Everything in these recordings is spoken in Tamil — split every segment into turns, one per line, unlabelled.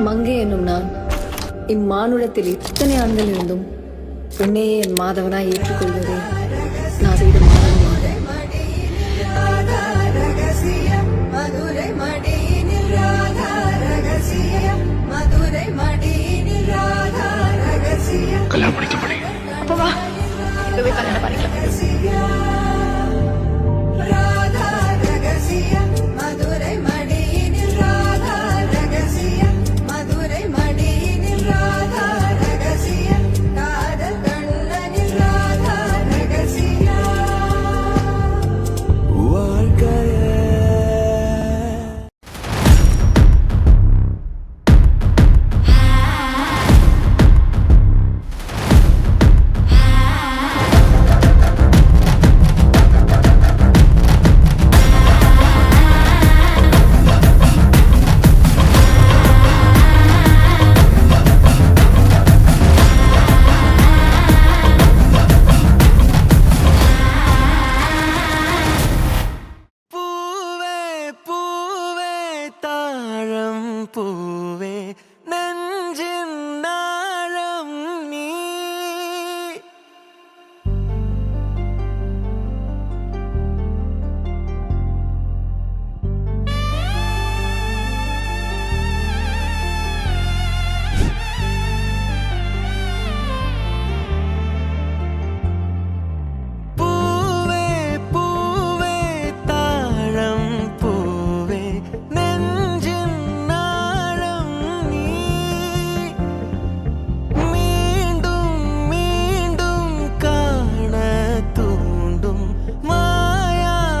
மங்கை என்னும் நான் இம்மானுடத்தில் இத்தனை ஆண்கள் இருந்தும் உன்னையே என் மாதவனாய் ஏற்றுக்கொள்வதே நான் செய்த மாதவமாக.
கல்யாணம் பண்ணிக்க முடியும்.
அப்போ வா, இப்பவே கல்யாணம் பண்ணிக்கலாம்.
பூவே நெஞ்சின் நாழம் நீ. பூவே பூவே தாழம் பூவே நெஞ்சின் நாழம் நீ. மீண்டும் மீண்டும் காண தூண்டும் மாயாஜாலம்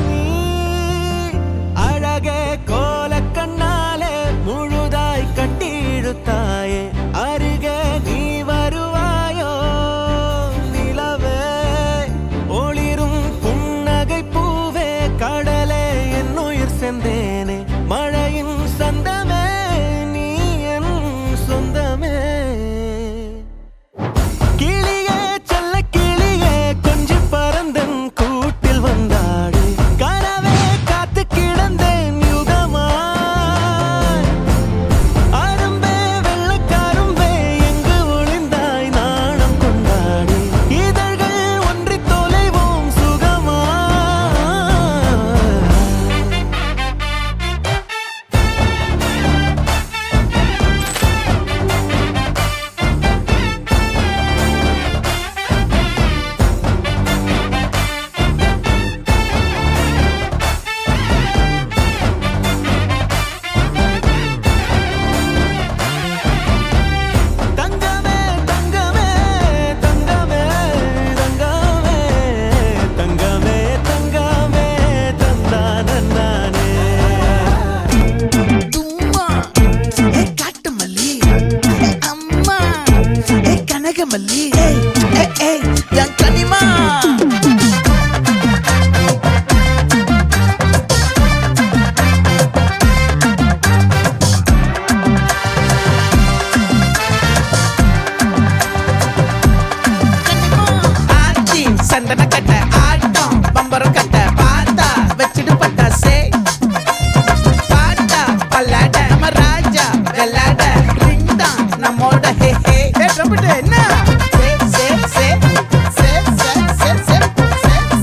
நீ. அழகே கோல கண்ணாலே முழுதாய் கட்டிழுத்தாயே, அருகே நீ வருவாயோ நிலவே. ஒளிரும் புன்னகை பூவே கடலே என்னுயிர் செந்தேனே, மழையின் சந்தமே நீ என் சொந்தமே. கிளியே செல்ல கிளியே கொஞ்சி பறந்தன் கூட்டில் வந்தாடு, கனவே காத்து கிடந்தேன் யுகமாய். அரும்பே வெள்ளக்காரும்பே எங்கு ஒளிந்தாய் நாணம் கொண்டாடு, இதழ்கள் ஒன்றி தொலைவோம் சுகமாய். தங்கமே தங்கமே தங்கமே தங்கமே தங்கமே தங்கமே தந்தானே.
தும்மா ஏ காட்டு மல்லி, ஏ அம்மா ஏ கனகமல்லி, ஏ என் கனிமா. ஆச்சி சந்தன கட்ட ஆட்டம் பம்பரம் கட்ட பார்த்தா வச்சிடு பட்டாசே. பாட்டா பல்லாட நம்ம ராஜா வெள்ளாட ரிங் தான் நம்மோட ஹே ஹே. ட்ரம்பட் என்ன சே சே சே சே சே சே சே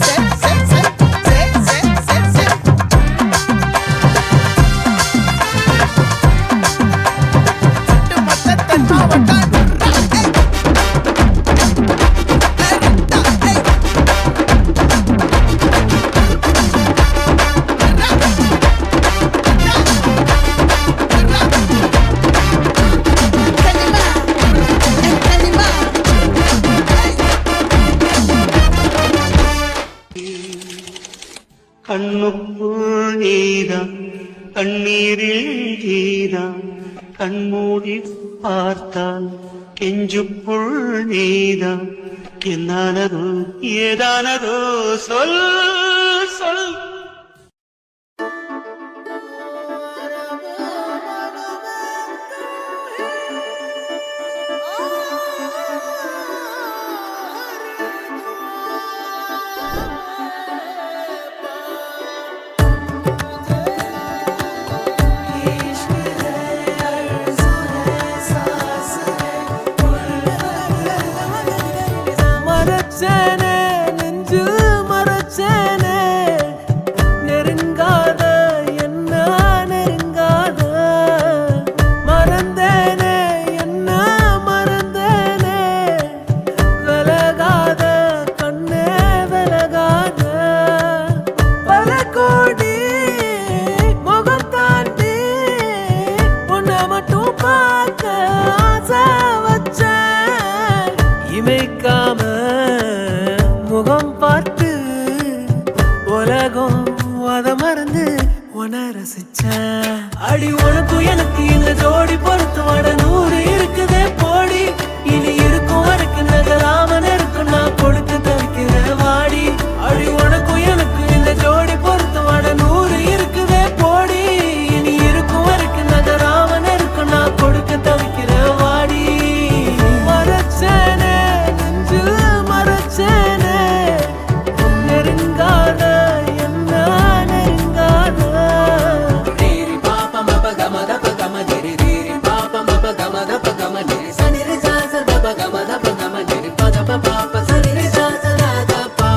சே சே சே சே சே சே சே. சுட்டு மொத்தத்தை மாவட்டம்
கண்ணுக்குள் நீதான், கண்ணீரில் நீதான், கண்மூடி பார்த்தால் கெஞ்சுக்குள் நீதான். என்னானதோ ஏதானதோ சொல் சொல்.
इश्क है உன ரசிச்சேன். அடி உனக்கும் எனக்கு இந்த ஜோடி பொறுத்து வட 100 இருக்குதே போடி. இனி இருக்கும் வரைக்கும் நகராம இருக்கும் நான் கொடுக்க தவிக்கிற வாடி. அடி உனக்கும் எனக்கு இந்த ஜோடி பொறுத்து வட 100 இருக்குதே போடி. இனி இருக்கும் வரைக்கும் நகராம இருக்கும் நான் கொடுக்க தவிக்கிற வாடி. மறைச்சேனே நெஞ்சில் மறைச்சேனே நெருங்காத என்ன நெருங்காத.
Diri papa mapa gama da pa gama diri diri papa mapa gama da pa gama diri sa ni re sa sa da pa gama da pa gama diri pa da pa pa pa sa ni re sa sa da da pa.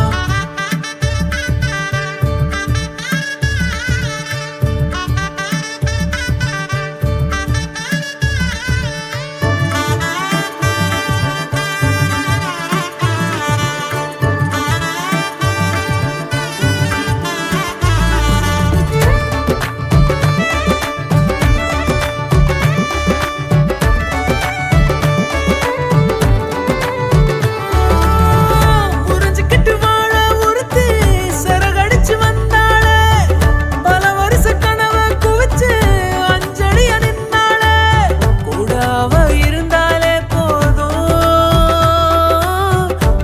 புரிஞ்சுக்கிட்டு வாழ ஒருத்தி சரகடிச்சு வந்தாளே. பல வருஷ கனவை குவிச்சு அஞ்சடியா நின்னாளே. கூட அவ இருந்தாலே போதும்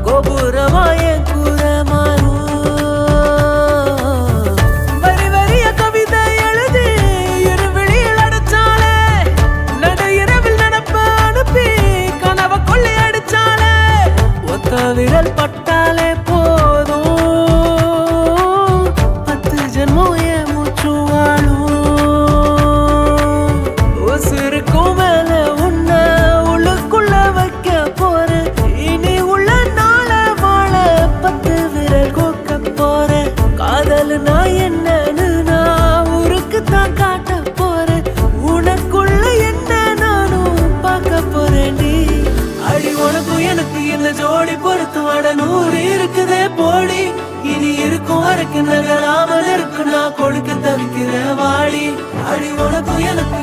கோபுரமாய கூறமாறும். வரி வரிய கவிதை எழுதி இருவிழியில் அடைச்சாளே. நடு இரவில் நடப்ப அனுப்பி கனவை கொள்ளை அடிச்சாளே. ஒத்த விரல் பட்டாலே போதும் 10 ஜென்மம் என் மூச்சு வாழும். உசுருக்கும் மேல உன்னை உள்ளுக்குள்ள வைக்க போறேன். இனி உள்ள நாள வாழ 10 விரல் கோக்க போறேன். காதல் நான் என்னன்னு நான் ஊருக்கு தான் காட்ட போறேன். உனக்குள்ள என்ன நானும் பார்க்க போறேன்டி. அடி உனக்கும் எனக்கு இந்த ஜோடி பொறுத்து வட 100 இருக்குதே போடி. இனி இருக்கும் வரைக்கும் நகராமல் இருக்கும் நான் கொடுக்க தவிக்கிற வாடி. அடி உனக்கும் எனக்கு